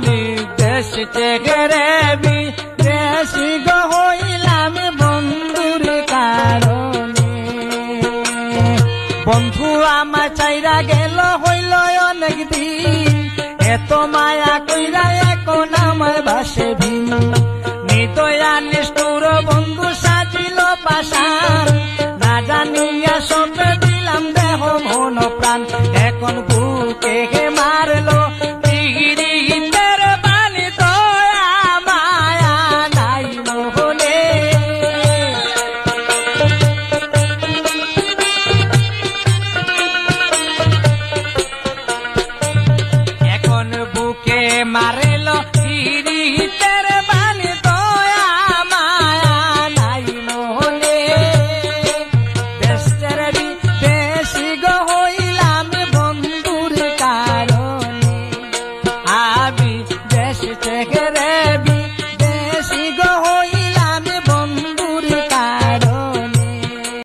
আমি দেশ থেকে রে বিদেশি গো হইলাম বন্ধুর কারণে। বন্ধু আমার চাইরা গেল হইল অনেক দিন, এত মায়া কইরা এখন আমার বাসে ভিন। নিদয়া নিষ্ঠুর বন্ধু সাজিল পাশান, না জানিয়া সবে দিলাম দেহ মন প্রাণ। এখন বুকে মারলো তীরের বাণী, দয়া মায়া নাই মোহনে। এখন বুকে মারলো তীরের বাণী, দয়া মায়া নাই মোহনে। দেশের বিদেশি গো হইলাম বন্ধুর কারণে, আমি দেশ থেকে রে